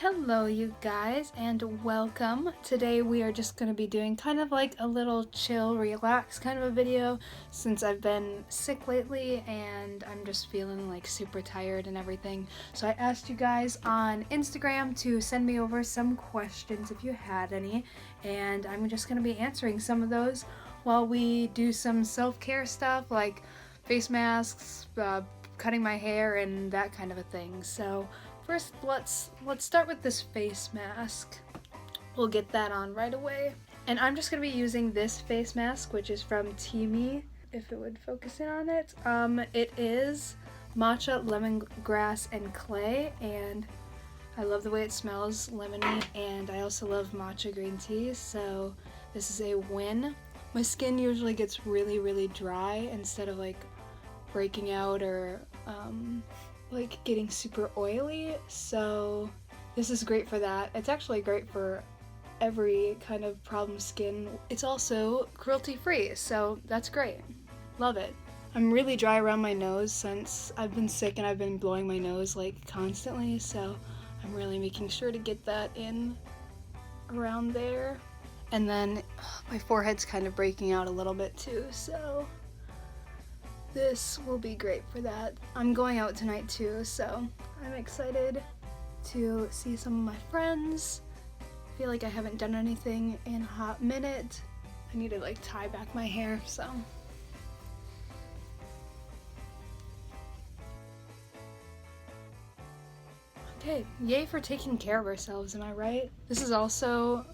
Hello you guys and welcome. Today we are just going to be doing kind of like a little chill, relax kind of a video since I've been sick lately and I'm just feeling like super tired and everything. So I asked you guys on Instagram to send me over some questions if you had any, and I'm just going to be answering some of those while we do some self-care stuff like face masks, cutting my hair and that kind of a thing. So first, let's start with this face mask. We'll get that on right away. And I'm just gonna be using this face mask, which is from Teamy, if it would focus in on it. It is matcha, lemongrass, and clay, and I love the way it smells, lemony, and I also love matcha green tea, so this is a win. My skin usually gets really dry instead of like breaking out or like getting super oily, so this is great for that. It's actually great for every kind of problem skin. It's also cruelty free, so that's great. Love it. I'm really dry around my nose since I've been sick and I've been blowing my nose like constantly, so I'm really making sure to get that in around there. And then my forehead's kind of breaking out a little bit too, so this will be great for that. I'm going out tonight too, so I'm excited to see some of my friends. I feel like I haven't done anything in a hot minute. I need to like tie back my hair, so. Okay, yay for taking care of ourselves, am I right? This is also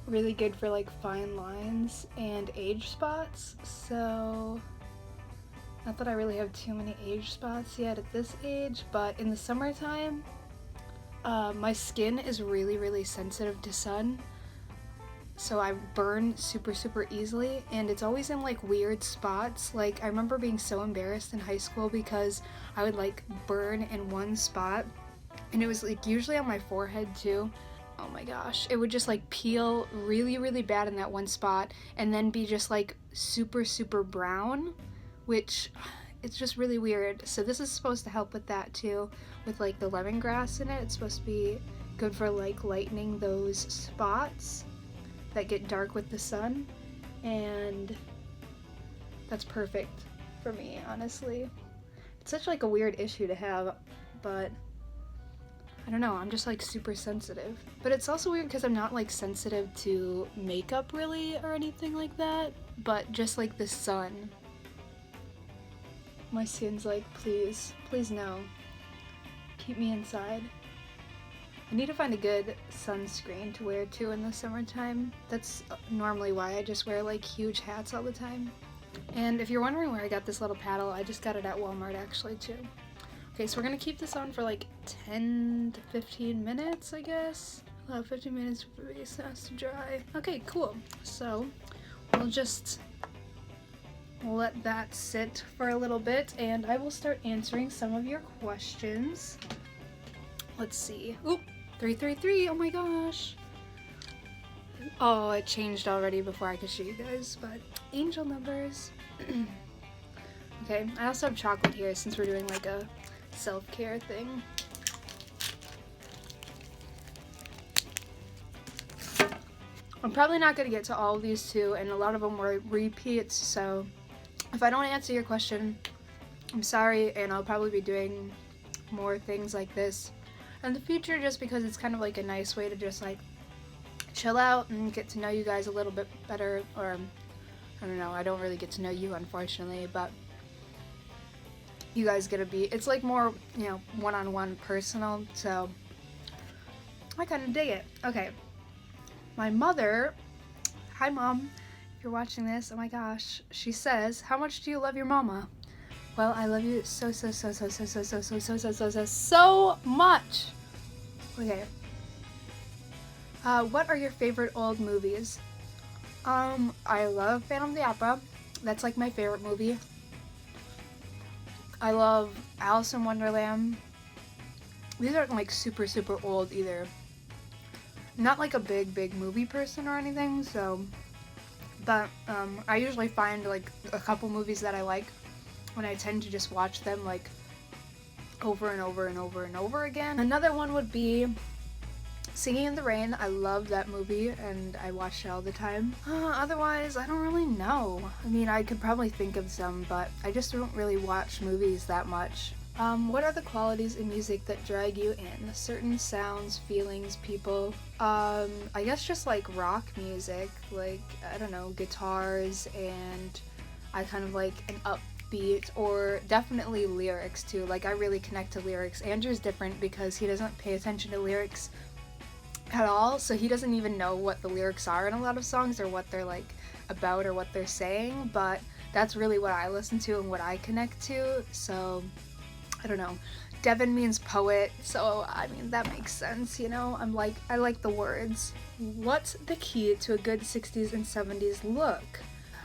really good for like fine lines and age spots, so not that I really have too many age spots yet at this age, but in the summertime, my skin is really sensitive to sun, so I burn super easily, and it's always in like weird spots. Like I remember being so embarrassed in high school because I would like burn in one spot, and it was like usually on my forehead too. Oh my gosh, it would just like peel really bad in that one spot and then be just like super brown, which it's just really weird. So this is supposed to help with that too, with like the lemongrass in it. It's supposed to be good for like lightening those spots that get dark with the sun, and that's perfect for me, honestly. It's such like a weird issue to have, but I don't know, I'm just like super sensitive. But it's also weird because I'm not like sensitive to makeup really or anything like that, but just like the sun. My skin's like, please no. Keep me inside. I need to find a good sunscreen to wear too in the summertime. That's normally why I just wear like huge hats all the time. And if you're wondering where I got this little paddle, I just got it at Walmart actually too. Okay, so we're gonna keep this on for like 10 to 15 minutes, I guess. 15 minutes for the face mask to dry. Okay, cool. So we'll just let that sit for a little bit and I will start answering some of your questions. Let's see. Oop, 333. Oh my gosh. Oh, it changed already before I could show you guys, but angel numbers. Okay, I also have chocolate here since we're doing like a self-care thing. I'm probably not going to get to all of these too, and a lot of them were repeats, so if I don't answer your question, I'm sorry, and I'll probably be doing more things like this in the future just because it's kind of like a nice way to just like chill out and get to know you guys a little bit better, or I don't know, I don't really get to know you unfortunately, but you guys get to be, it's like more, you know, one-on-one personal, so I kind of dig it. Okay, my mother, hi mom, if you're watching this, oh my gosh, she says, how much do you love your mama? Well, I love you so much. Okay. What are your favorite old movies? I love Phantom of the Opera. That's like my favorite movie. I love Alice in Wonderland. These aren't like super old either. I'm not like a big movie person or anything, so, but I usually find like a couple movies that I like and I tend to just watch them like over and over again. Another one would be Singing in the Rain, I love that movie and I watched it all the time. Otherwise, I don't really know. I mean, I could probably think of some, but I just don't really watch movies that much. What are the qualities in music that drag you in? Certain sounds, feelings, people. I guess just like rock music, like, I don't know, guitars, and I kind of like an upbeat, or definitely lyrics too. Like, I really connect to lyrics. Andrew's different because he doesn't pay attention to lyrics at all, so he doesn't even know what the lyrics are in a lot of songs or what they're like about or what they're saying, but that's really what I listen to and what I connect to, so I don't know. Devyn means poet, so I mean that makes sense, you know? I like the words. What's the key to a good 60s and 70s look?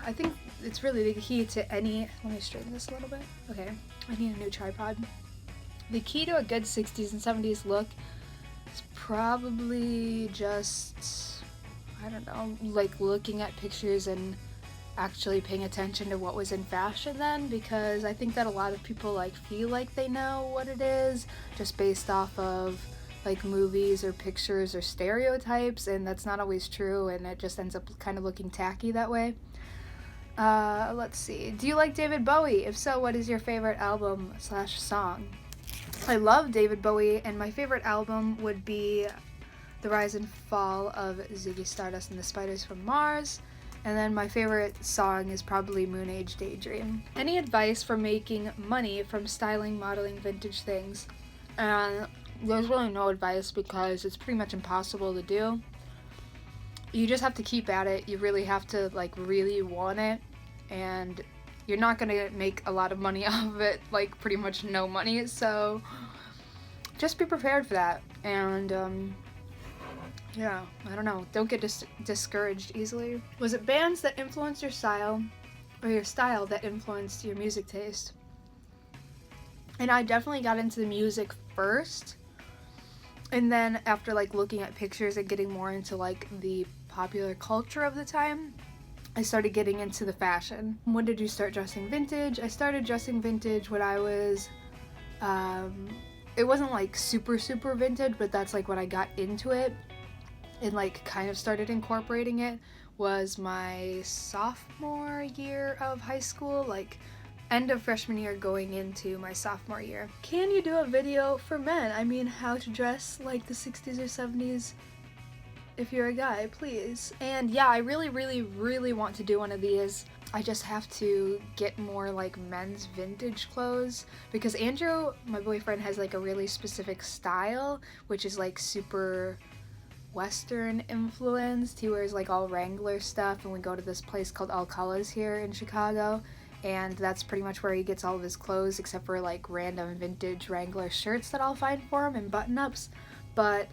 I think it's really the key to any, let me straighten this a little bit. Okay, I need a new tripod. The key to a good 60s and 70s look is probably just, I don't know, like looking at pictures and actually paying attention to what was in fashion then, because I think that a lot of people like feel like they know what it is just based off of like movies or pictures or stereotypes, and that's not always true, and it just ends up kind of looking tacky that way. Let's see. Do you like David Bowie? If so, what is your favorite album / song? I love David Bowie, and my favorite album would be The Rise and Fall of Ziggy Stardust and the Spiders from Mars. And then my favorite song is probably Moon Age Daydream. Any advice for making money from styling, modeling vintage things? There's really no advice because it's pretty much impossible to do. You just have to keep at it. You really have to like really want it, and you're not gonna make a lot of money off of it, like pretty much no money, so just be prepared for that. And yeah, I don't know. Don't get discouraged easily. Was it bands that influenced your style, or your style that influenced your music taste? And I definitely got into the music first, and then after like looking at pictures and getting more into like the popular culture of the time, I started getting into the fashion. When did you start dressing vintage? I started dressing vintage when I was, it wasn't like super vintage, but that's like when I got into it and like kind of started incorporating it, was my sophomore year of high school, like end of freshman year going into my sophomore year. Can you do a video for men? I mean, how to dress like the 60s or 70s if you're a guy, please. And yeah, I really want to do one of these. I just have to get more like men's vintage clothes, because Andrew, my boyfriend, has like a really specific style, which is like super Western influenced. He wears like all Wrangler stuff, and we go to this place called Alcala's here in Chicago, and that's pretty much where he gets all of his clothes, except for like random vintage Wrangler shirts that I'll find for him and button-ups. But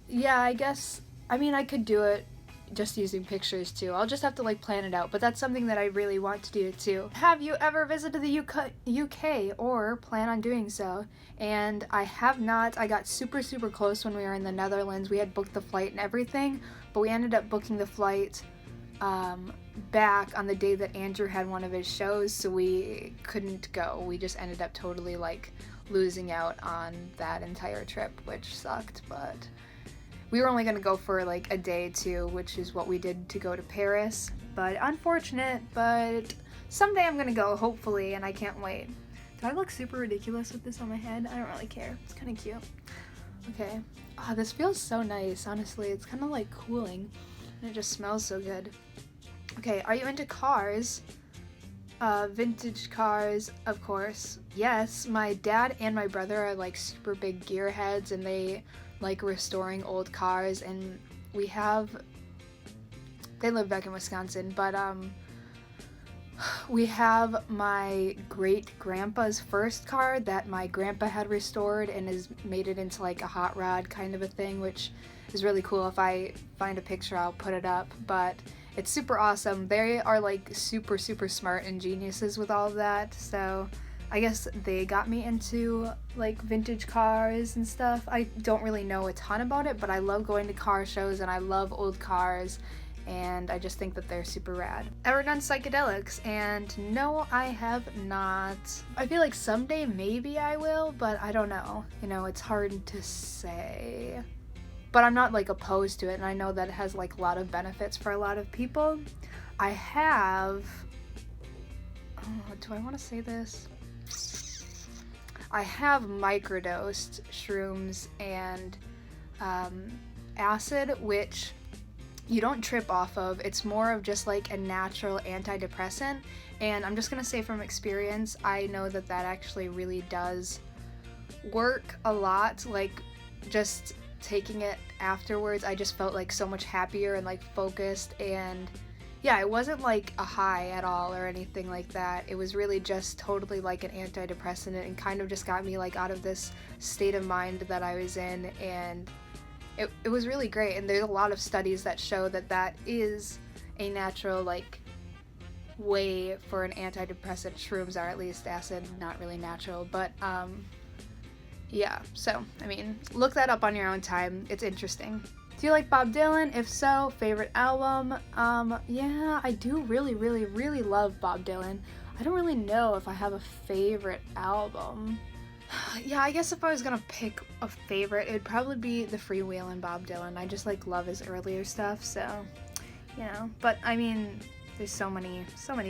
yeah, I guess, I mean, I could do it just using pictures too. I'll just have to like plan it out, but that's something that I really want to do too. Have you ever visited the UK or plan on doing so? And I have not. I got super close when we were in the Netherlands. We had booked the flight and everything, but we ended up booking the flight back on the day that Andrew had one of his shows, so we couldn't go. We just ended up totally like losing out on that entire trip, which sucked, but we were only going to go for like a day too, which is what we did to go to Paris. But unfortunate, but someday I'm going to go, hopefully, and I can't wait. Do I look super ridiculous with this on my head? I don't really care. It's kind of cute. Okay. Oh, this feels so nice, honestly. It's kind of like cooling, and it just smells so good. Okay, are you into cars? Vintage cars, of course. Yes, my dad and my brother are like super big gearheads, and they like restoring old cars, and they live back in Wisconsin, but we have my great grandpa's first car that my grandpa had restored and has made it into like a hot rod kind of a thing, which is really cool. If I find a picture, I'll put it up, but it's super awesome. They are like super smart and geniuses with all of that, so I guess they got me into like vintage cars and stuff. I don't really know a ton about it, but I love going to car shows and I love old cars, and I just think that they're super rad. Ever done psychedelics? And no, I have not. I feel like someday maybe I will, but I don't know. You know, it's hard to say. but I'm not like opposed to it, and I know that it has like a lot of benefits for a lot of people. I have, do I want to say this? I have microdosed shrooms and acid, which you don't trip off of. It's more of just like a natural antidepressant, and I'm just gonna say from experience, I know that that actually really does work a lot. Like, just taking it afterwards, I just felt like so much happier and like focused, and yeah, it wasn't like a high at all or anything like that. It was really just totally like an antidepressant, and kind of just got me like out of this state of mind that I was in, and it was really great. And there's a lot of studies that show that that is a natural like way for an antidepressant. Shrooms are, at least acid, not really natural, but yeah, so I mean, look that up on your own time. It's interesting. Do you like Bob Dylan? If so, favorite album? Yeah, I do really, really, really love Bob Dylan. I don't really know if I have a favorite album. Yeah, I guess if I was gonna pick a favorite, it'd probably be the Freewheelin' Bob Dylan. I just like love his earlier stuff, so, you know. But I mean, there's so many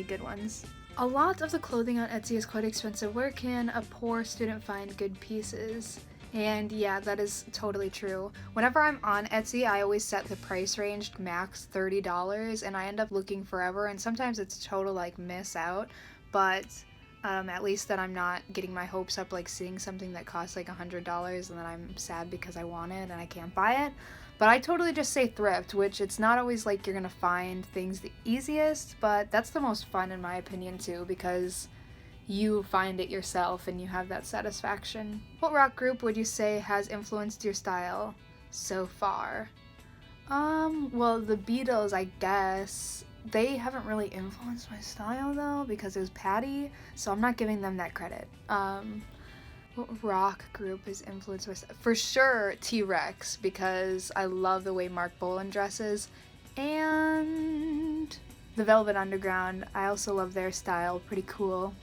good ones. A lot of the clothing on Etsy is quite expensive. Where can a poor student find good pieces? And yeah, that is totally true. Whenever I'm on Etsy, I always set the price range max $30, and I end up looking forever, and sometimes it's a total like miss out, but at least that I'm not getting my hopes up, like seeing something that costs like $100 and then I'm sad because I want it and I can't buy it. But I totally just say thrift, which it's not always like you're gonna find things the easiest, but that's the most fun in my opinion too, because you find it yourself and you have that satisfaction. What rock group would you say has influenced your style so far? Well, the Beatles, I guess. They haven't really influenced my style though, because it was Patty, so I'm not giving them that credit. What rock group has influenced my style? For sure T-Rex, because I love the way Mark Bolan dresses, and the Velvet Underground. I also love their style, pretty cool.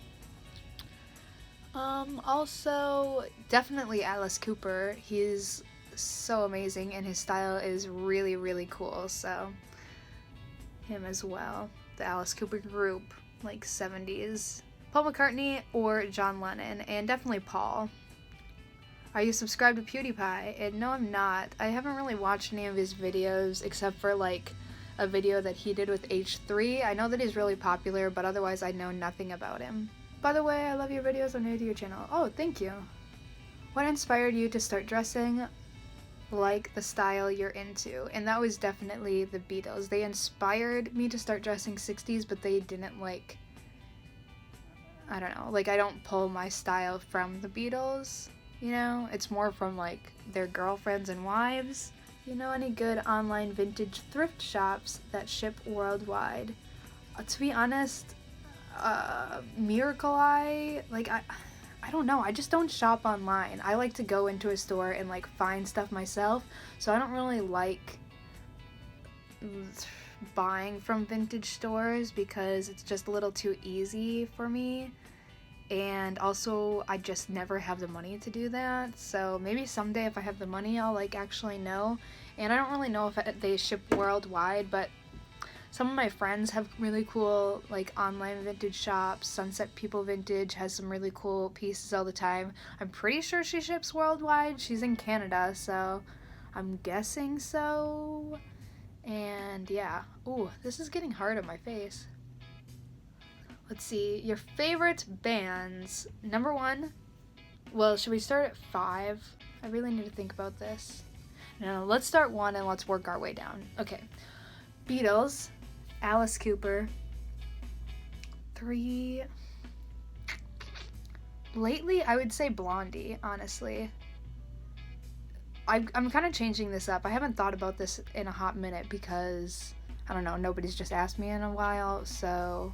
Also, definitely Alice Cooper. He's so amazing and his style is really, really cool, so him as well. The Alice Cooper group, like 70s. Paul McCartney or John Lennon, and definitely Paul. Are you subscribed to PewDiePie? And no, I'm not. I haven't really watched any of his videos except for like a video that he did with H3. I know that he's really popular, but otherwise I know nothing about him. By the way, I love your videos. I'm new to your channel. Oh, thank you. What inspired you to start dressing like the style you're into? And that was definitely the Beatles. They inspired me to start dressing 60s, but they didn't like, I don't know, like I don't pull my style from the Beatles, you know? It's more from like their girlfriends and wives. You know any good online vintage thrift shops that ship worldwide? To be honest, Miracle Eye, like I don't know, I just don't shop online. I like to go into a store and like find stuff myself, so I don't really like buying from vintage stores because it's just a little too easy for me, and also I just never have the money to do that. So maybe someday if I have the money I'll like actually know. And I don't really know if they ship worldwide, but some of my friends have really cool like online vintage shops. Sunset People Vintage has some really cool pieces all the time. I'm pretty sure she ships worldwide. She's in Canada, so I'm guessing so. And yeah. Ooh, this is getting hard on my face. Let's see. Your favorite bands. Number 1. Well, should we start at 5? I really need to think about this. No, let's start 1 and let's work our way down. Okay. Beatles. Alice Cooper. 3. Lately, I would say Blondie, honestly. I'm kind of changing this up. I haven't thought about this in a hot minute because, I don't know, nobody's just asked me in a while, so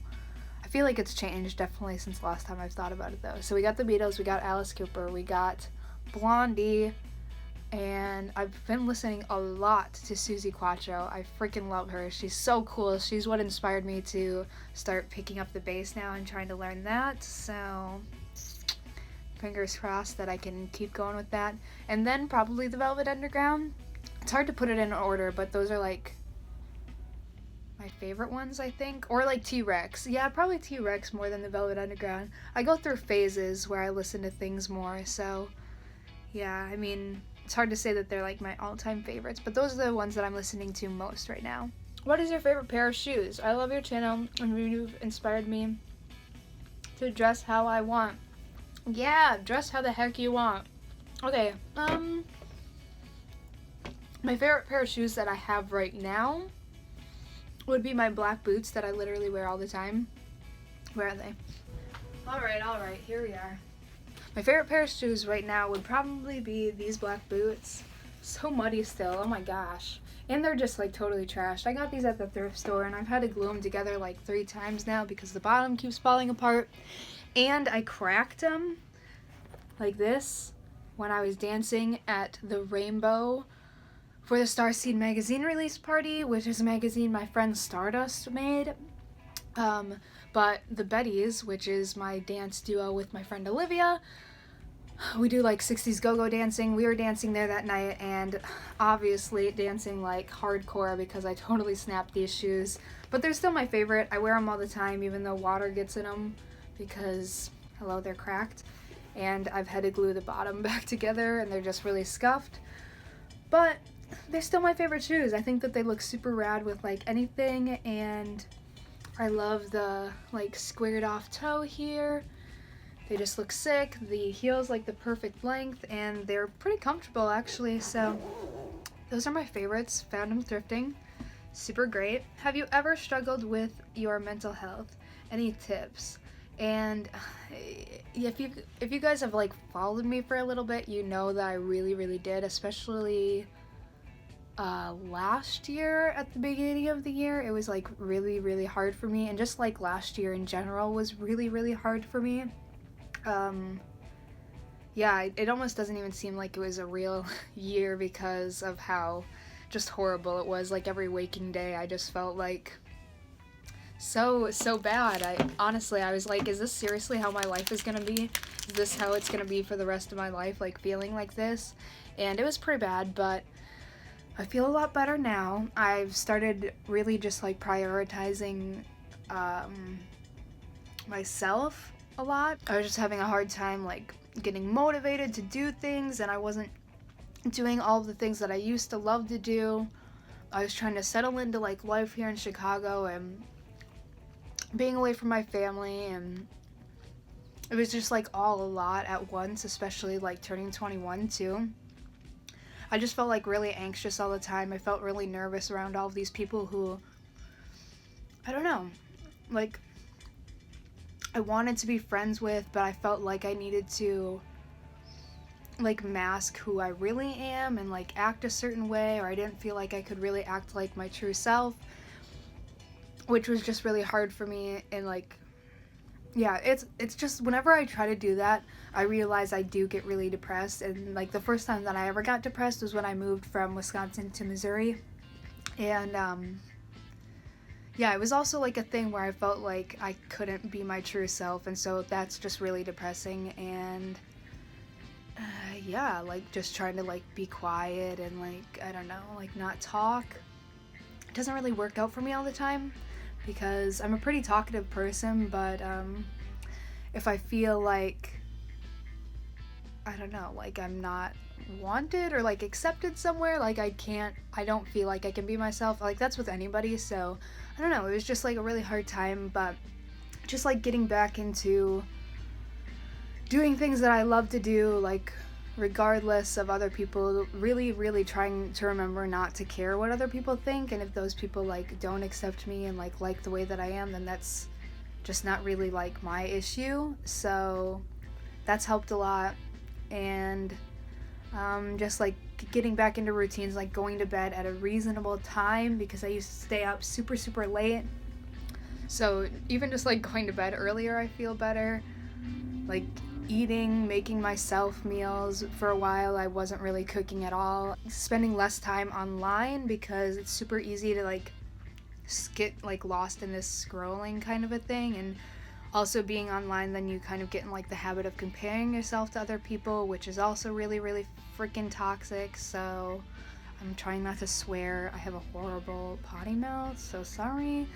I feel like it's changed definitely since the last time I've thought about it though. So we got the Beatles, we got Alice Cooper, we got Blondie, and I've been listening a lot to Suzi Quatro. I freaking love her. She's so cool. She's what inspired me to start picking up the bass now and trying to learn that. So fingers crossed that I can keep going with that. And then probably the Velvet Underground. It's hard to put it in order, but those are like my favorite ones, I think. Or like T-Rex. Yeah, probably T-Rex more than the Velvet Underground. I go through phases where I listen to things more, so yeah, I mean, it's hard to say that they're like my all-time favorites, but those are the ones that I'm listening to most right now. What is your favorite pair of shoes? I love your channel and you've inspired me to dress how I want. Yeah, dress how the heck you want. Okay, my favorite pair of shoes that I have right now would be my black boots that I literally wear all the time. Where are they? Alright, here we are. My favorite pair of shoes right now would probably be these black boots. So muddy still, oh my gosh. And they're just like totally trashed. I got these at the thrift store and I've had to glue them together like 3 times now because the bottom keeps falling apart. And I cracked them like this when I was dancing at the Rainbow for the Starseed magazine release party, which is a magazine my friend Stardust made. But the Bettys, which is my dance duo with my friend Olivia, we do like 60s go-go dancing. We were dancing there that night and obviously dancing like hardcore because I totally snapped these shoes. But they're still my favorite. I wear them all the time even though water gets in them because, hello, they're cracked. And I've had to glue the bottom back together and they're just really scuffed. But they're still my favorite shoes. I think that they look super rad with like anything, and I love the like squared off toe here. They just look sick. The heel's like the perfect length and they're pretty comfortable actually. So those are my favorites. Found them thrifting. Super great. Have you ever struggled with your mental health? Any tips? And if you guys have like followed me for a little bit, you know that I really did, especially last year at the beginning of the year. It was like really hard for me, and just like last year in general was really hard for me. Yeah, it almost doesn't even seem like it was a real year because of how just horrible it was. Like every waking day I just felt like so bad. I was like, is this seriously how my life is gonna be? Is this how it's gonna be for the rest of my life, like feeling like this? And it was pretty bad, but I feel a lot better now. I've started really just like prioritizing myself a lot. I was just having a hard time like getting motivated to do things, and I wasn't doing all the things that I used to love to do. I was trying to settle into like life here in Chicago and being away from my family, and it was just like all a lot at once, especially like turning 21 too. I just felt like really anxious all the time. I felt really nervous around all of these people who, I don't know, like I wanted to be friends with, but I felt like I needed to like mask who I really am and like act a certain way, or I didn't feel like I could really act like my true self, which was just really hard for me. And like, yeah, it's just whenever I try to do that, I realize I do get really depressed. And like the first time that I ever got depressed was when I moved from Wisconsin to Missouri. And yeah, it was also like a thing where I felt like I couldn't be my true self, and so that's just really depressing. And yeah, like just trying to like be quiet and like, I don't know, like not talk. It doesn't really work out for me all the time because I'm a pretty talkative person, but if I feel like, I don't know, like I'm not wanted or like accepted somewhere, like I don't feel like I can be myself. Like that's with anybody, so I don't know, it was just like a really hard time, but just like getting back into doing things that I love to do, like regardless of other people, really trying to remember not to care what other people think. And if those people like don't accept me and like the way that I am, then that's just not really like my issue. So that's helped a lot. And just like getting back into routines, like going to bed at a reasonable time, because I used to stay up super late. So even just like going to bed earlier, I feel better. Like eating, making myself meals. For a while I wasn't really cooking at all. Spending less time online because it's super easy to like get like lost in this scrolling kind of a thing. And also being online, then you kind of get in like the habit of comparing yourself to other people, which is also really freaking toxic. So I'm trying not to swear. I have a horrible potty mouth, so sorry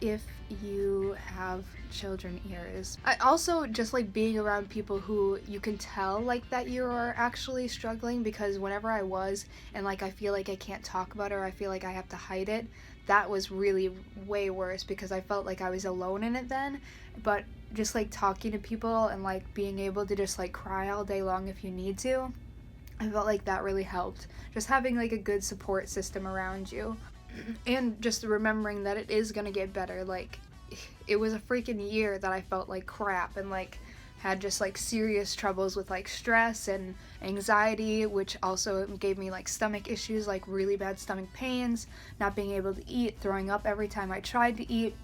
if you have children ears. I also just like being around people who you can tell like that you are actually struggling, because whenever I was and like I feel like I can't talk about it or I feel like I have to hide it, that was really way worse because I felt like I was alone in it then. But just like talking to people and like being able to just like cry all day long if you need to, I felt like that really helped. Just having like a good support system around you. And just remembering that it is gonna get better. Like, it was a freaking year that I felt like crap and like had just like serious troubles with like stress and anxiety, which also gave me like stomach issues, like really bad stomach pains, not being able to eat, throwing up every time I tried to eat,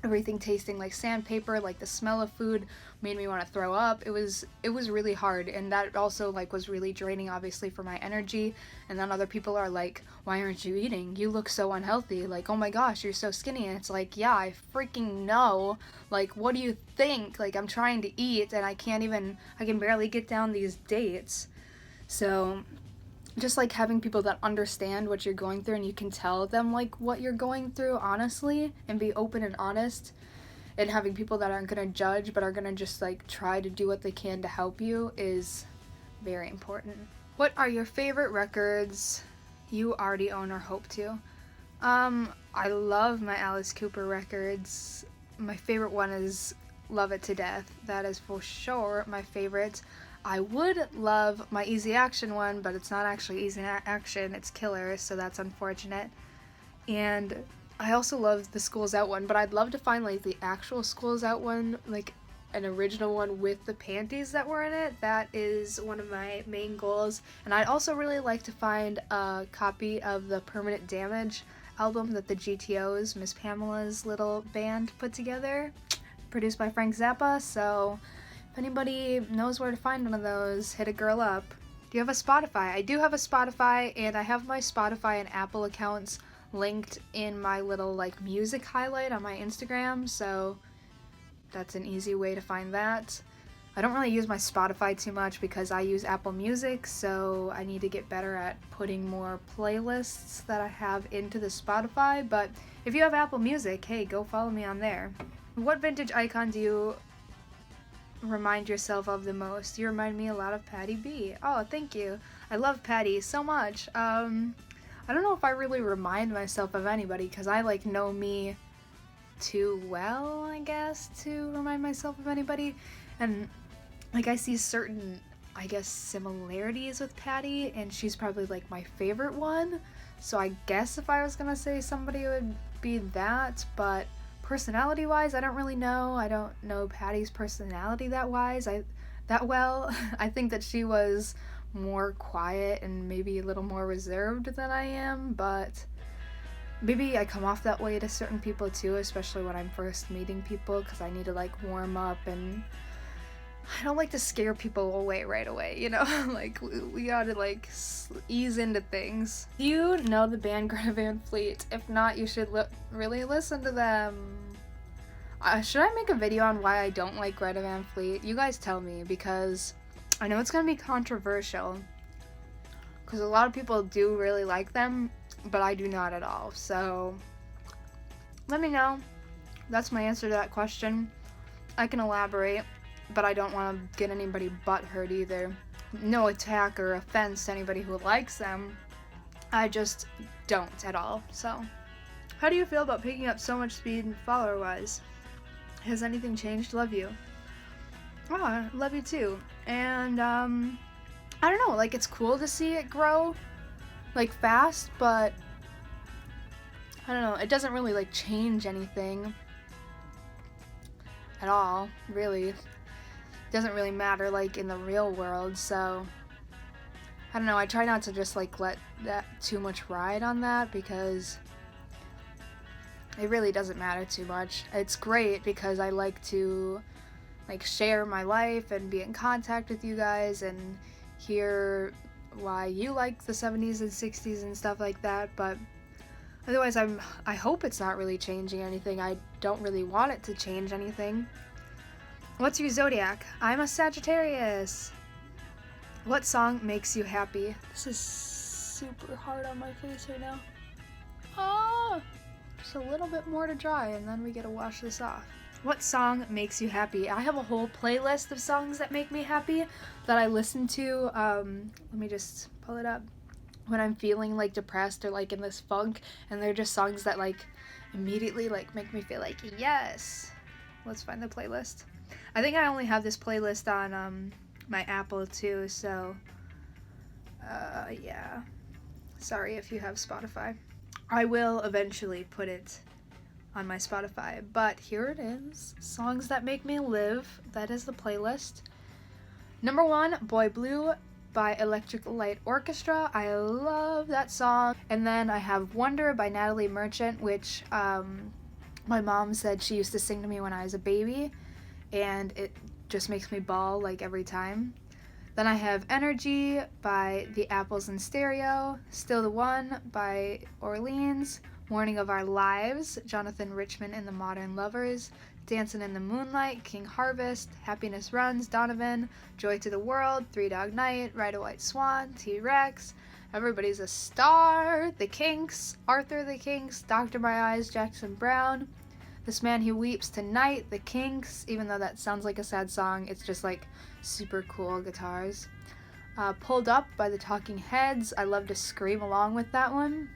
everything tasting like sandpaper, like the smell of food made me want to throw up. It was really hard, and that also like was really draining, obviously, for my energy. And then other people are like, why aren't you eating? You look so unhealthy. Like, oh my gosh, you're so skinny. And it's like, yeah, I freaking know. Like, what do you think? Like, I'm trying to eat and I can barely get down these dates. So just like having people that understand what you're going through and you can tell them like what you're going through honestly and be open and honest, and having people that aren't going to judge but are going to just like try to do what they can to help you is very important. What are your favorite records you already own or hope to? I love my Alice Cooper records. My favorite one is Love It to Death. That is for sure my favorite. I would love my Easy Action one, but it's not actually Easy Action, it's Killer, so that's unfortunate. And I also love the Schools Out one, but I'd love to find like the actual Schools Out one, like an original one with the panties that were in it. That is one of my main goals. And I'd also really like to find a copy of the Permanent Damage album that the GTOs, Miss Pamela's little band, put together, produced by Frank Zappa. So if anybody knows where to find one of those, hit a girl up. Do you have a Spotify? I do have a Spotify, and I have my Spotify and Apple accounts linked in my little like music highlight on my Instagram, so that's an easy way to find that. I don't really use my Spotify too much because I use Apple Music, so I need to get better at putting more playlists that I have into the Spotify. But if you have Apple Music, hey, go follow me on there. What vintage icon do you remind yourself of the most? You remind me a lot of Patty B. Oh, thank you. I love Patty so much. I don't know if I really remind myself of anybody because I like know me too well, I guess, to remind myself of anybody. And like I see certain, I guess, similarities with Patty, and she's probably like my favorite one. So I guess if I was gonna say somebody, it would be that. But personality wise, I don't really know. I don't know Patty's personality that well. I think that she was more quiet and maybe a little more reserved than I am, but maybe I come off that way to certain people too, especially when I'm first meeting people, because I need to like warm up, and I don't like to scare people away right away, you know? Like, we gotta like ease into things. Do you know the band Greta Van Fleet? If not, you should really listen to them. Should I make a video on why I don't like Greta Van Fleet? You guys tell me, because I know it's gonna be controversial, because a lot of people do really like them, but I do not at all. So let me know. That's my answer to that question. I can elaborate, but I don't want to get anybody butthurt either. No attack or offense to anybody who likes them. I just don't at all. So how do you feel about picking up so much speed follower-wise? Has anything changed? Love you. Oh, I love you too. And I don't know, like, it's cool to see it grow like fast, but I don't know, it doesn't really like change anything at all, really. It doesn't really matter like in the real world, so I don't know, I try not to just like let that too much ride on that, because it really doesn't matter too much. It's great because I like to like share my life and be in contact with you guys and hear why you like the 70s and 60s and stuff like that, but otherwise I hope it's not really changing anything. I don't really want it to change anything. What's your zodiac? I'm a Sagittarius. What song makes you happy? This is super hard on my face right now. Ah! Just a little bit more to dry and then we get to wash this off. What song makes you happy? I have a whole playlist of songs that make me happy that I listen to. Let me just pull it up. When I'm feeling like depressed or like in this funk, and they're just songs that like immediately like make me feel like yes. Let's find the playlist. I think I only have this playlist on my Apple too, so yeah. Sorry if you have Spotify. I will eventually put it on my Spotify, but here it is. Songs that make me live. That is the playlist. Number 1, Boy Blue by Electric Light Orchestra. I love that song. And then I have Wonder by Natalie Merchant, which my mom said she used to sing to me when I was a baby, and it just makes me bawl like every time. Then I have Energy by The Apples in Stereo, Still the One by Orleans, Morning of Our Lives, Jonathan Richman and the Modern Lovers, Dancing in the Moonlight, King Harvest, Happiness Runs, Donovan, Joy to the World, Three Dog Night, Ride a White Swan, T-Rex, Everybody's a Star, The Kinks, Arthur the Kinks, Dr. My Eyes, Jackson Brown, This Man Who Weeps Tonight, The Kinks. Even though that sounds like a sad song, it's just like super cool guitars. Pulled Up by the Talking Heads. I love to scream along with that one.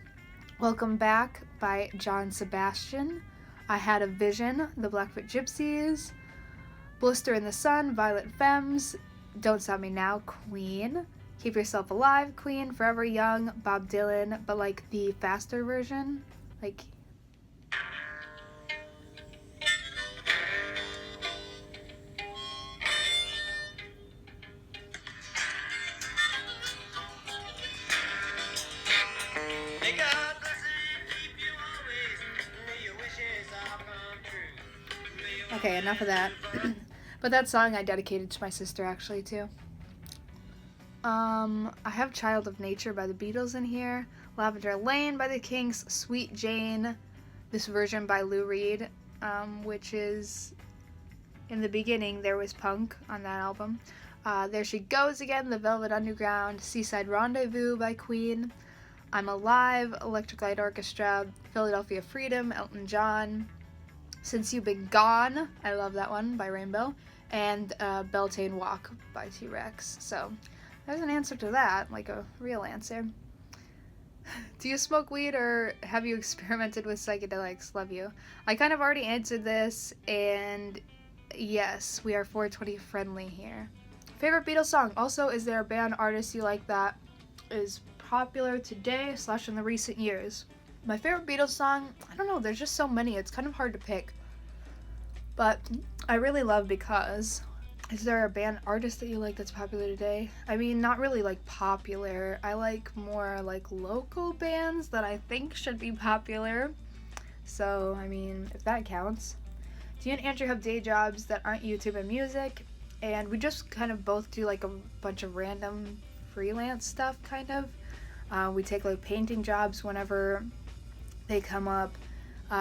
Welcome Back by John Sebastian. I Had a Vision, the Blackfoot Gypsies. Blister in the Sun, Violet Femmes. Don't Stop Me Now, Queen. Keep Yourself Alive, Queen. Forever Young, Bob Dylan, but like the faster version. Like okay, enough of that. But that song I dedicated to my sister actually too. I have Child of Nature by the Beatles in here, Lavender Lane by the Kinks, Sweet Jane, this version by Lou Reed, which is in the beginning there was punk on that album. There She Goes Again, The Velvet Underground, Seaside Rendezvous by Queen, I'm Alive, Electric Light Orchestra, Philadelphia Freedom, Elton John, Since You've Been Gone, I love that one, by Rainbow, and Beltane Walk by T-Rex. So there's an answer to that, like a real answer. Do you smoke weed or have you experimented with psychedelics? Love you. I kind of already answered this, and yes, we are 420 friendly here. Favorite Beatles song? Also, is there a band artist you like that is popular today / in the recent years? My favorite Beatles song, I don't know, there's just so many, it's kind of hard to pick. But I really love Because. Is there a band artist that you like that's popular today? I mean, not really like popular. I like more like local bands that I think should be popular. So, I mean, if that counts. Do you and Andrew have day jobs that aren't YouTube and music? And we just kind of both do like a bunch of random freelance stuff, kind of. We take like painting jobs whenever they come up.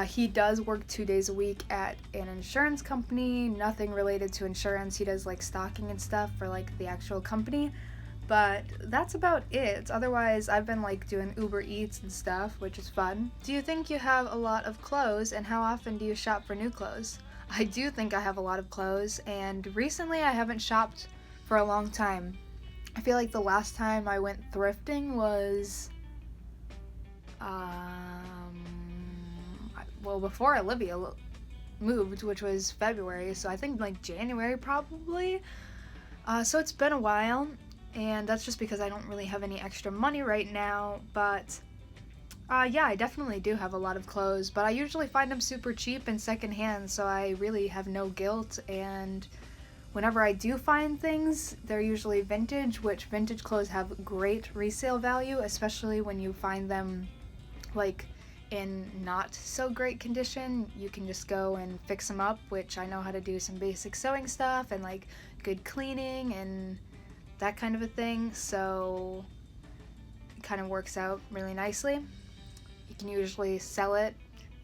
He does work 2 days a week at an insurance company, nothing related to insurance. He does like stocking and stuff for like the actual company, but that's about it. Otherwise, I've been like doing Uber Eats and stuff, which is fun. Do you think you have a lot of clothes, and how often do you shop for new clothes? I do think I have a lot of clothes, and recently I haven't shopped for a long time. I feel like the last time I went thrifting was well, before Olivia moved, which was February, so I think like January probably. So it's been a while, and that's just because I don't really have any extra money right now, but yeah, I definitely do have a lot of clothes, but I usually find them super cheap and secondhand, so I really have no guilt, and whenever I do find things, they're usually vintage, which vintage clothes have great resale value, especially when you find them like in not so great condition. You can just go and fix them up, which I know how to do some basic sewing stuff and like good cleaning and that kind of a thing, so it kind of works out really nicely. You can usually sell it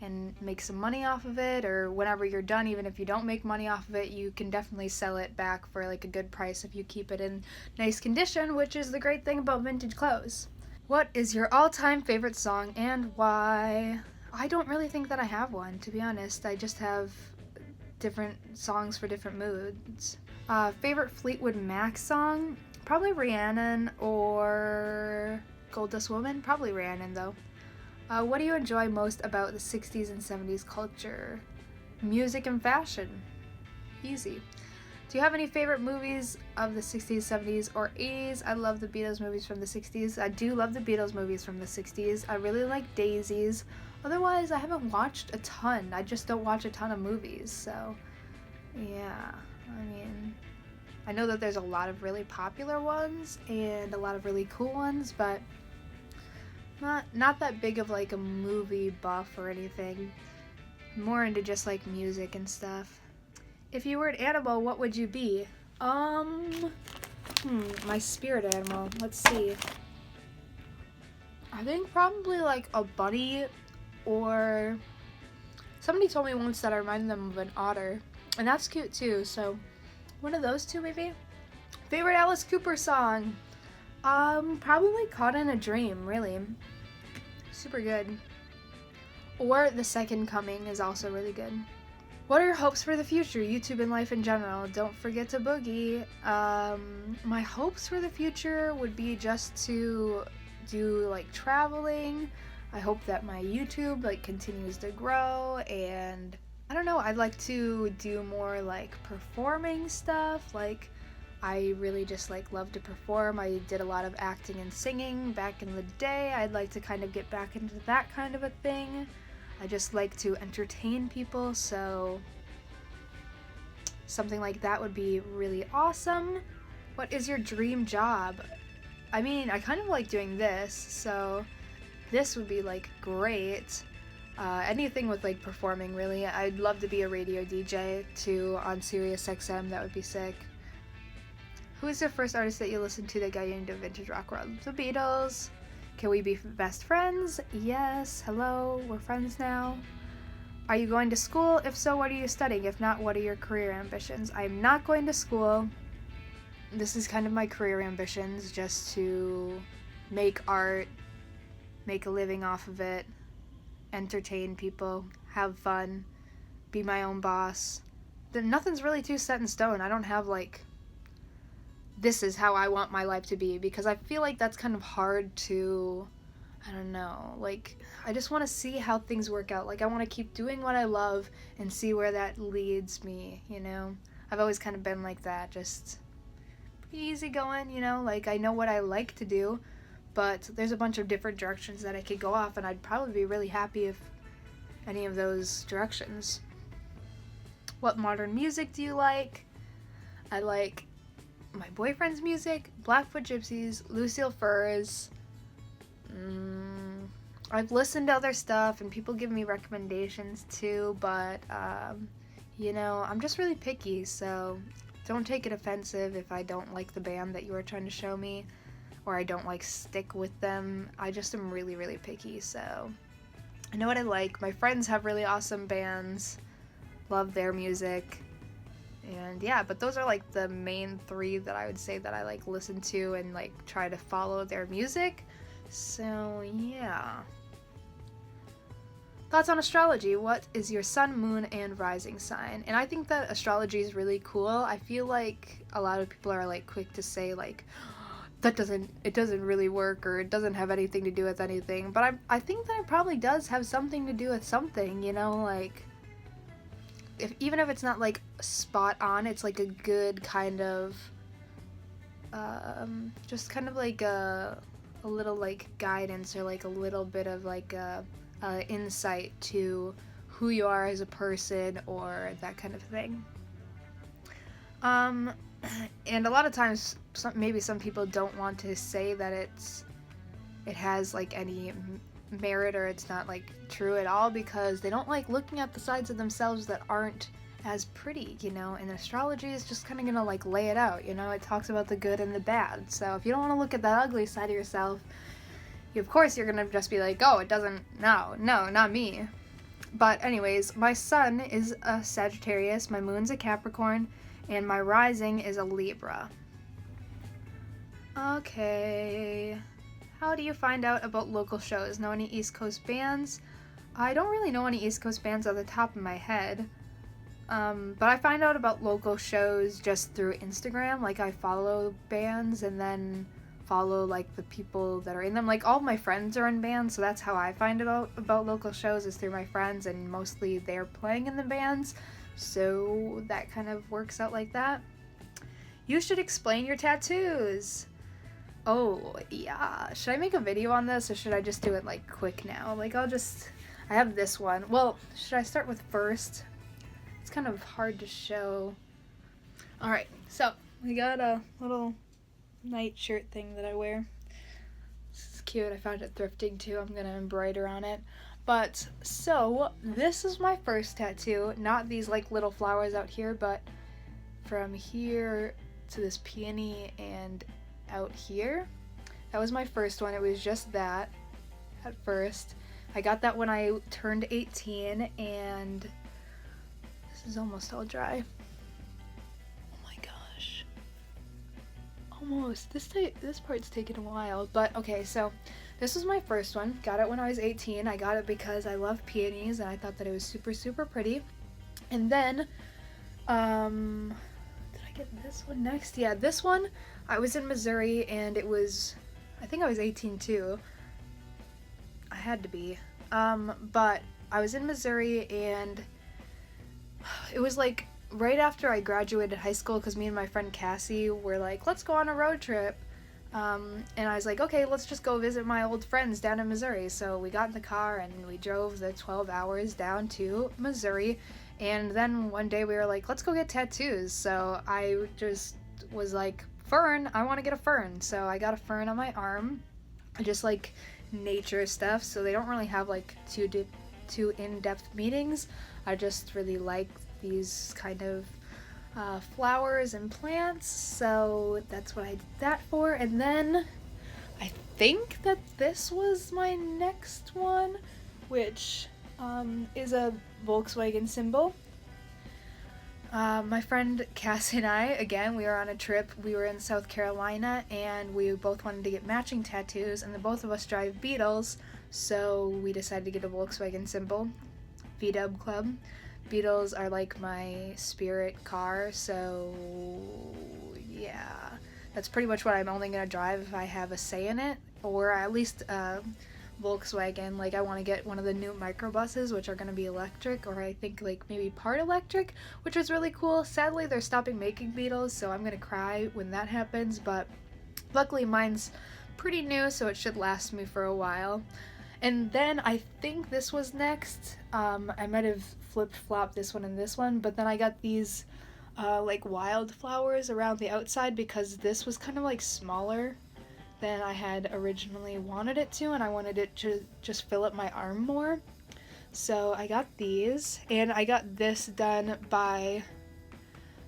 and make some money off of it, or whenever you're done, even if you don't make money off of it, you can definitely sell it back for like a good price if you keep it in nice condition, which is the great thing about vintage clothes. What is your all-time favorite song and why? I don't really think that I have one, to be honest. I just have different songs for different moods. Favorite Fleetwood Mac song? Probably Rhiannon or Gold Dust Woman? Probably Rhiannon, though. What do you enjoy most about the 60s and 70s culture? Music and fashion. Easy. Do you have any favorite movies of the 60s, 70s, or 80s? I love the Beatles movies from the 60s. I do love the Beatles movies from the 60s. I really like Daisies. Otherwise, I haven't watched a ton. I just don't watch a ton of movies, so yeah. I mean, I know that there's a lot of really popular ones and a lot of really cool ones, but not that big of like a movie buff or anything. More into just like music and stuff. If you were an animal, what would you be? My spirit animal. Let's see. I think probably like a bunny, or somebody told me once that I reminded them of an otter, and that's cute too, so one of those two maybe. Favorite Alice Cooper song? Probably Caught in a Dream, really. Super good. Or The Second Coming is also really good. What are your hopes for the future, YouTube and life in general? Don't forget to boogie. My hopes for the future would be just to do like traveling. I hope that my YouTube like continues to grow, and I don't know, I'd like to do more like performing stuff. Like I really just like love to perform. I did a lot of acting and singing back in the day. I'd like to kind of get back into that kind of a thing. I just like to entertain people, so something like that would be really awesome. What is your dream job? I mean, I kind of like doing this, so this would be like great. Anything with like performing, really. I'd love to be a radio DJ too on Sirius XM. That would be sick. Who is the first artist that you listened to that got you into vintage rock world? The Beatles. Can we be best friends? Yes. Hello, we're friends now. Are you going to school? If so, what are you studying? If not, what are your career ambitions? I'm not going to school. This is kind of my career ambitions, just to make art, make a living off of it, entertain people, have fun, be my own boss. Nothing's really too set in stone. I don't have like, this is how I want my life to be, because I feel like that's kind of hard to, I don't know, like, I just want to see how things work out. Like, I want to keep doing what I love and see where that leads me, you know? I've always kind of been like that, just pretty easy going, you know? Like, I know what I like to do, but there's a bunch of different directions that I could go off, and I'd probably be really happy if any of those directions. What modern music do you like? I like my boyfriend's music, Blackfoot Gypsies, Lucille Furs. I've listened to other stuff and people give me recommendations too, but you know, I'm just really picky, so don't take it offensive if I don't like the band that you are trying to show me, or I don't like stick with them. I just am really, really picky, so I know what I like. My friends have really awesome bands, love their music. And yeah, but those are like the main three that I would say that I like listen to and like try to follow their music. So yeah. Thoughts on astrology? What is your sun, moon, and rising sign? And I think that astrology is really cool. I feel like a lot of people are like quick to say like, it doesn't really work, or it doesn't have anything to do with anything. But I think that it probably does have something to do with something, you know, like even if it's not like spot on, it's like a good kind of just kind of like a little like guidance, or like a little bit of like a insight to who you are as a person, or that kind of thing. And a lot of times maybe some people don't want to say that it has like any merit, or it's not like true at all, because they don't like looking at the sides of themselves that aren't as pretty, you know. And astrology is just kind of gonna like lay it out, you know. It talks about the good and the bad, so if you don't want to look at that ugly side of yourself, of course you're gonna just be like, oh, it doesn't, no, not me. But anyways, my sun is a Sagittarius, my moon's a Capricorn, and my rising is a Libra. Okay, how do you find out about local shows? Know any East Coast bands? I don't really know any East Coast bands off the top of my head. But I find out about local shows just through Instagram. Like, I follow bands and then follow like the people that are in them. Like, all my friends are in bands, so that's how I find out about local shows, is through my friends, and mostly they're playing in the bands, so that kind of works out like that. You should explain your tattoos. Oh yeah, should I make a video on this, or should I just do it like quick now? Like, I have this one. Well, should I start with first? It's kind of hard to show. Alright, so we got a little night shirt thing that I wear. This is cute. I found it thrifting too. I'm gonna embroider on it. But so this is my first tattoo. Not these like little flowers out here, but from here to this peony and out here. That was my first one. It was just that at first. I got that when I turned 18, and this is almost all dry. Almost. This part's taken a while, but okay, so this was my first one. Got it when I was 18. I got it because I love peonies and I thought that it was super, super pretty. And then, did I get this one next? Yeah, this one, I was in Missouri, and it was, I think I was 18 too. I had to be. But I was in Missouri, and it was like right after I graduated high school, because me and my friend Cassie were like, let's go on a road trip. And I was like, okay, let's just go visit my old friends down in Missouri. So we got in the car and we drove the 12 hours down to Missouri. And then one day we were like, let's go get tattoos. So I just was like, fern, I want to get a fern. So I got a fern on my arm. I just like nature stuff. So they don't really have like too in-depth meanings. I just really like these kind of flowers and plants, so that's what I did that for. And then I think that this was my next one, which is a Volkswagen symbol. My friend Cassie and I, again, we were on a trip. We were in South Carolina, and we both wanted to get matching tattoos, and the both of us drive Beetles, so we decided to get a Volkswagen symbol. VW Club. Beetles are like my spirit car, so yeah, that's pretty much what I'm only gonna drive if I have a say in it, or at least Volkswagen. Like, I want to get one of the new microbuses, which are gonna be electric, or I think like maybe part electric, which is really cool. Sadly, they're stopping making Beetles, so I'm gonna cry when that happens, but luckily mine's pretty new, so it should last me for a while. And then I think this was next. I might have flip-flopped this one and this one, but then I got these like wildflowers around the outside, because this was kind of like smaller than I had originally wanted it to, and I wanted it to just fill up my arm more. So I got these, and I got this done by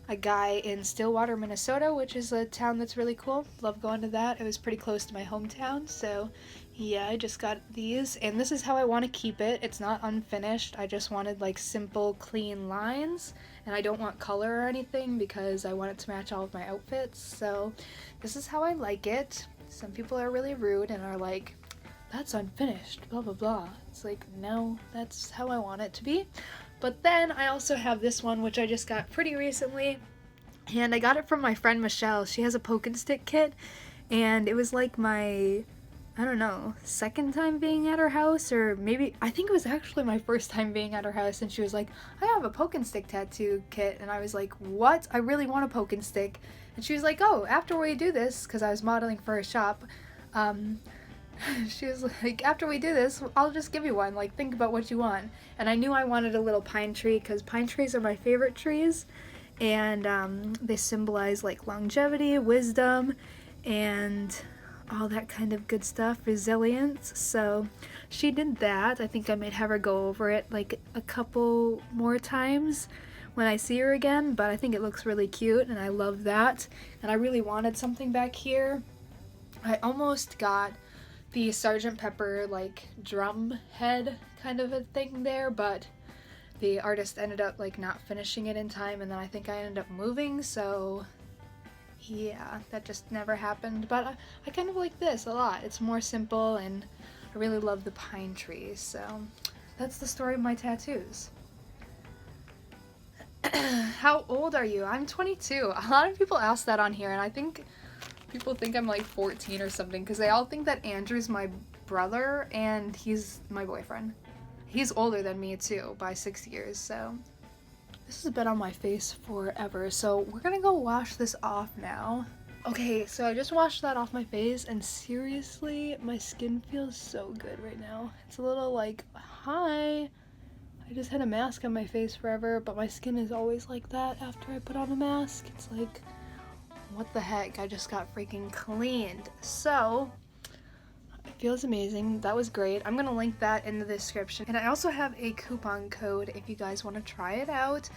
a guy in Stillwater, Minnesota, which is a town that's really cool. Love going to that. It was pretty close to my hometown, so yeah, I just got these, and this is how I want to keep it. It's not unfinished. I just wanted like simple, clean lines, and I don't want color or anything because I want it to match all of my outfits. So this is how I like it. Some people are really rude and are like, that's unfinished, blah blah blah. It's like, no, that's how I want it to be. But then I also have this one, which I just got pretty recently, and I got it from my friend Michelle. She has a poke and stick kit, and it was like my, I don't know, second time being at her house, or maybe, I think it was actually my first time being at her house, and she was like, I have a poke and stick tattoo kit, and I was like, what? I really want a poke and stick. And she was like, oh, after we do this, because I was modeling for her shop, she was like, after we do this, I'll just give you one, like, think about what you want. And I knew I wanted a little pine tree, because pine trees are my favorite trees, and they symbolize like longevity, wisdom, and all that kind of good stuff, resilience. So she did that. I think I might have her go over it like a couple more times when I see her again, but I think it looks really cute, and I love that. And I really wanted something back here. I almost got the Sgt. Pepper like drum head kind of a thing there, but the artist ended up like not finishing it in time, and then I think I ended up moving, so yeah, that just never happened. But I kind of like this a lot. It's more simple, and I really love the pine trees. So that's the story of my tattoos. How old are you? I'm 22. A lot of people ask that on here, and I think people think I'm like 14 or something because they all think that Andrew's my brother and he's my boyfriend. He's older than me too by 6 years, so this has been on my face forever. So we're gonna go wash this off now. Okay, so I just washed that off my face, and seriously, my skin feels so good right now. It's a little like, hi. I just had a mask on my face forever, but my skin is always like that after I put on a mask. It's like, what the heck? I just got freaking cleaned. So, it feels amazing. That was great. I'm gonna link that in the description. And I also have a coupon code if you guys want to try it out.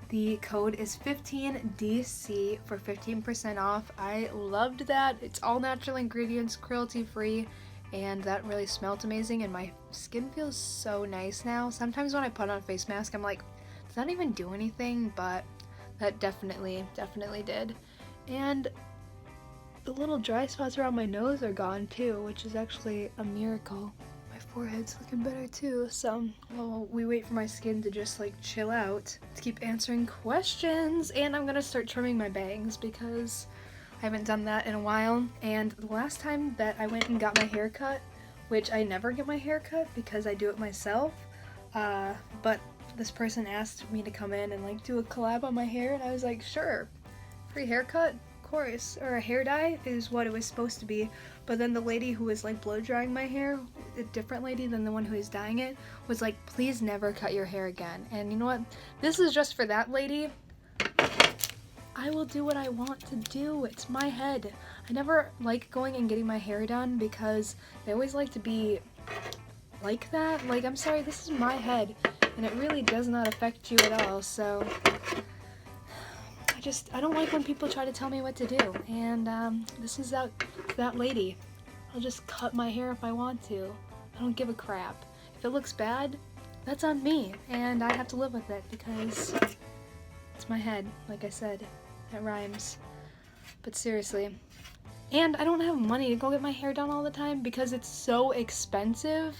The code is 15DC for 15% off. I loved that. It's all natural ingredients, cruelty free, and that really smelled amazing, and my skin feels so nice now. Sometimes when I put on a face mask, I'm like, does that even do anything? But that definitely did. And the little dry spots around my nose are gone too, which is actually a miracle. My forehead's looking better too, so while we wait for my skin to just like chill out, let's keep answering questions. And I'm gonna start trimming my bangs because I haven't done that in a while. And the last time that I went and got my hair cut, which I never get my hair cut because I do it myself, but this person asked me to come in and like do a collab on my hair, and I was like, sure, free haircut, of course, or a hair dye is what it was supposed to be. But then the lady who was like blow drying my hair, a different lady than the one who was dyeing it, was like, please never cut your hair again. And you know what? This is just for that lady. I will do what I want to do. It's my head. I never like going and getting my hair done because they always like to be like that. Like, I'm sorry, this is my head, and it really does not affect you at all. So I don't like when people try to tell me what to do. And this is that lady. I'll just cut my hair if I want to. I don't give a crap. If it looks bad, that's on me, and I have to live with it because it's my head, like I said. That rhymes. But seriously. And I don't have money to go get my hair done all the time because it's so expensive.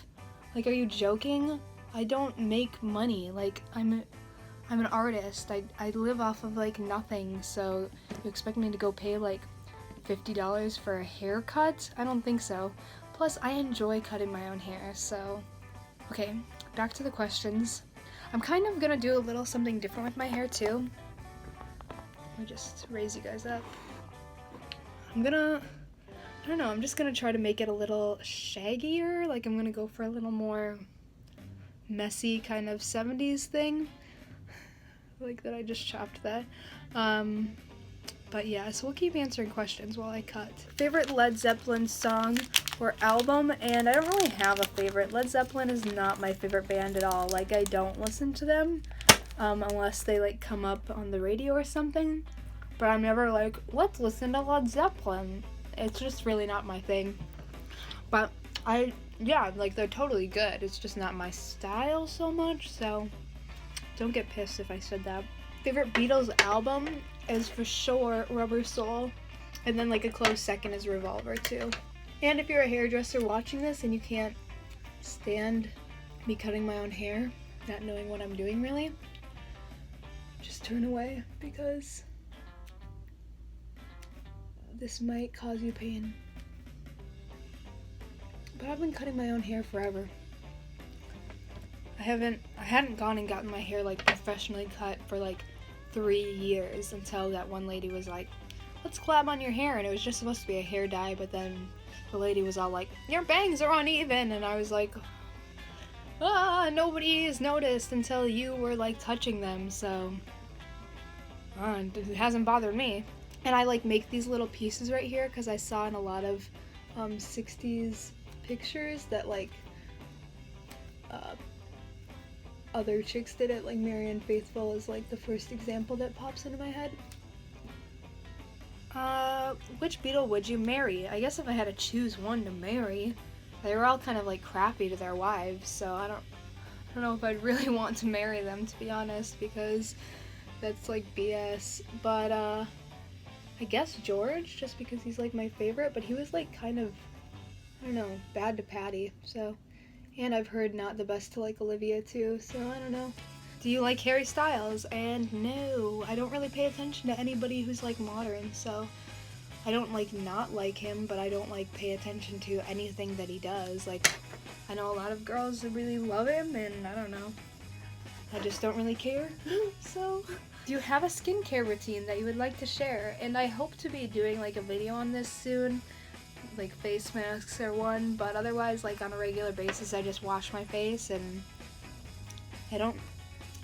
Like, are you joking? I don't make money. Like, I'm an artist. I live off of like nothing, so you expect me to go pay like $50 for a haircut? I don't think so. Plus, I enjoy cutting my own hair, so. Okay, back to the questions. I'm kind of gonna do a little something different with my hair too. Let me just raise you guys up. I don't know, I'm just gonna try to make it a little shaggier. Like, I'm gonna go for a little more messy kind of 70s thing. Like that I just chopped that. But yeah, so we'll keep answering questions while I cut. Favorite Led Zeppelin song or album? And I don't really have a favorite. Led Zeppelin is not my favorite band at all. Like, I don't listen to them. Unless they like come up on the radio or something, but I'm never like, let's listen to Led Zeppelin. It's just really not my thing. But yeah, like, they're totally good. It's just not my style so much, so don't get pissed if I said that. Favorite Beatles album is for sure Rubber Soul, and then like a close second is Revolver too. And if you're a hairdresser watching this and you can't stand me cutting my own hair, not knowing what I'm doing really, just turn away because this might cause you pain. But I've been cutting my own hair forever. I hadn't gone and gotten my hair like professionally cut for like 3 years until that one lady was like, let's collab on your hair, and it was just supposed to be a hair dye, but then the lady was all like, your bangs are uneven, and I was like, nobody has noticed until you were like touching them, so it hasn't bothered me. And I like make these little pieces right here because I saw in a lot of 60s pictures that like other chicks did it, like Marianne Faithfull is like the first example that pops into my head. Which Beatle would you marry? I guess if I had to choose one to marry, they were all kind of like crappy to their wives, so I don't know if I'd really want to marry them, to be honest, because that's like BS. But I guess George, just because he's like my favorite, but he was like kind of, I don't know, bad to Patty, so. And I've heard not the best to like Olivia too, so I don't know. Do you like Harry Styles? And no, I don't really pay attention to anybody who's like modern, so I don't like not like him, but I don't like pay attention to anything that he does. Like, I know a lot of girls that really love him, and I don't know. I just don't really care. So, do you have a skincare routine that you would like to share? And I hope to be doing like a video on this soon, like face masks are one, but otherwise like on a regular basis I just wash my face, and I don't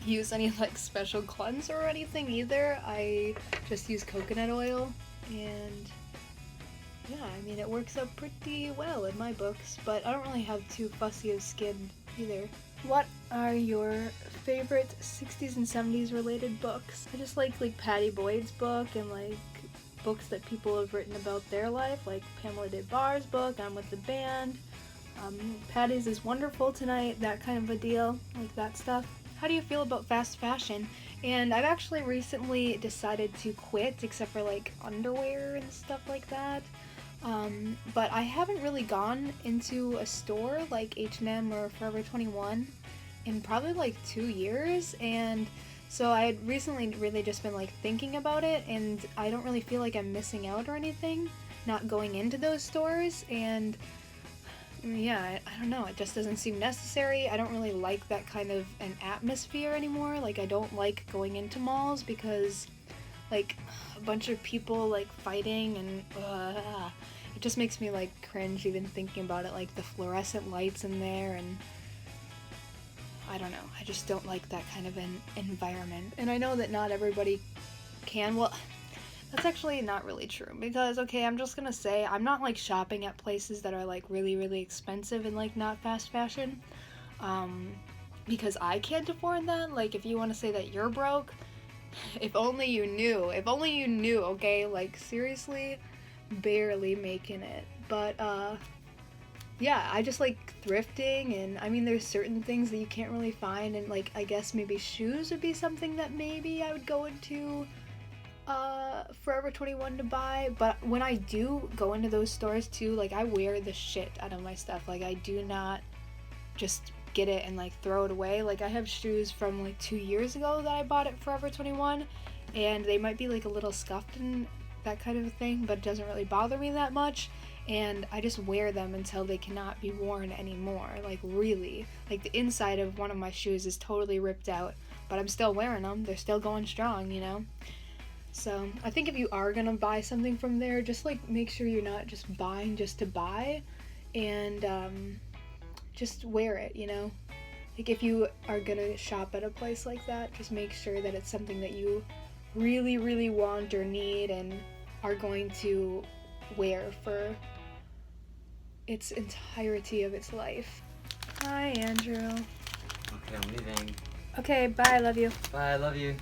use any like special cleanser or anything either. I just use coconut oil, and yeah, I mean it works out pretty well in my books, but I don't really have too fussy of skin either. What are your favorite 60s and 70s related books? I just like Patty Boyd's book, and like books that people have written about their life, like Pamela Des Barres' book, I'm with the Band, Patty's is Wonderful Tonight, that kind of a deal, like that stuff. How do you feel about fast fashion? And I've actually recently decided to quit, except for like underwear and stuff like that. But I haven't really gone into a store like H&M or Forever 21 in probably like 2 years, and so I had recently really just been like thinking about it, and I don't really feel like I'm missing out or anything not going into those stores, and yeah, I don't know, it just doesn't seem necessary. I don't really like that kind of an atmosphere anymore. Like, I don't like going into malls because like a bunch of people like fighting, and it just makes me like cringe even thinking about it, like the fluorescent lights in there, and I don't know, I just don't like that kind of an environment. And I know that not everybody can. Well, that's actually not really true, because, okay, I'm just gonna say, I'm not like shopping at places that are like really, really expensive and like not fast fashion, because I can't afford that. Like, if you want to say that you're broke, if only you knew, okay, like seriously, barely making it. But yeah, I just like thrifting, and I mean there's certain things that you can't really find, and like I guess maybe shoes would be something that maybe I would go into Forever 21 to buy. But when I do go into those stores too, like I wear the shit out of my stuff. Like, I do not just get it and like throw it away. Like, I have shoes from like 2 years ago that I bought at Forever 21, and they might be like a little scuffed and that kind of thing, but it doesn't really bother me that much, and I just wear them until they cannot be worn anymore. Like, really, like the inside of one of my shoes is totally ripped out, but I'm still wearing them. They're still going strong, you know? So I think if you are gonna buy something from there, just like make sure you're not just buying just to buy, and just wear it, you know? Like, if you are gonna shop at a place like that, just make sure that it's something that you really, really want or need and are going to wear for its entirety of its life. Hi, Andrew. Okay, I'm leaving. Okay, bye, I love you. Bye, I love you.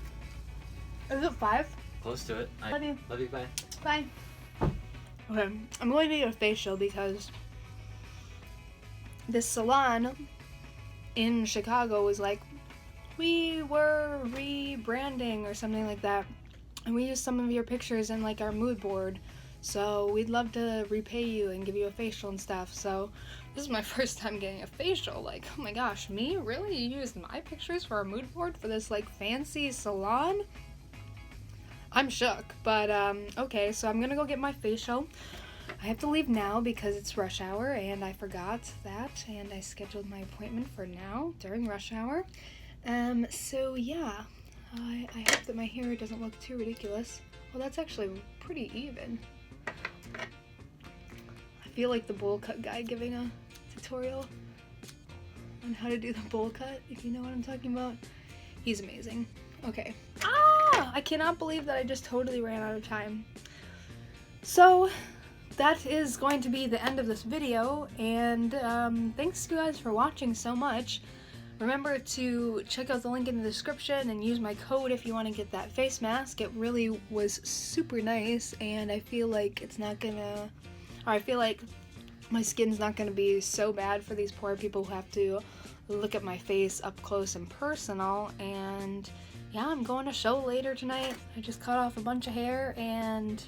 Is it 5? Close to it. Love you. Love you, bye. Bye. Okay, I'm going to get a facial because this salon in Chicago was like, we were rebranding or something like that, and we used some of your pictures in like our mood board, so we'd love to repay you and give you a facial and stuff. So this is my first time getting a facial. Like, oh my gosh, me? Really? You used my pictures for a mood board for this like fancy salon? I'm shook, but okay, so I'm gonna go get my facial. I have to leave now because it's rush hour, and I forgot that, and I scheduled my appointment for now during rush hour. So yeah, I hope that my hair doesn't look too ridiculous. Well, that's actually pretty even. I feel like the bowl cut guy giving a tutorial on how to do the bowl cut, if you know what I'm talking about. He's amazing. Okay. I cannot believe that I just totally ran out of time. So that is going to be the end of this video, and thanks you guys for watching so much. Remember to check out the link in the description and use my code if you want to get that face mask. It really was super nice, and I feel like I feel like my skin's not gonna be so bad for these poor people who have to look at my face up close and personal. And yeah, I'm going to a show later tonight. I just cut off a bunch of hair, and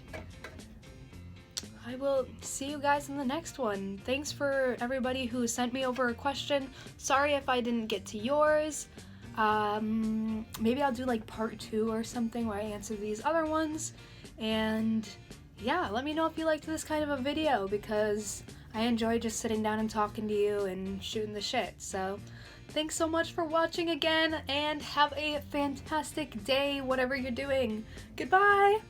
I will see you guys in the next one. Thanks for everybody who sent me over a question. Sorry if I didn't get to yours. Maybe I'll do like part 2 or something where I answer these other ones. And yeah, let me know if you liked this kind of a video, because I enjoy just sitting down and talking to you and shooting the shit. So thanks so much for watching again, and have a fantastic day, whatever you're doing. Goodbye!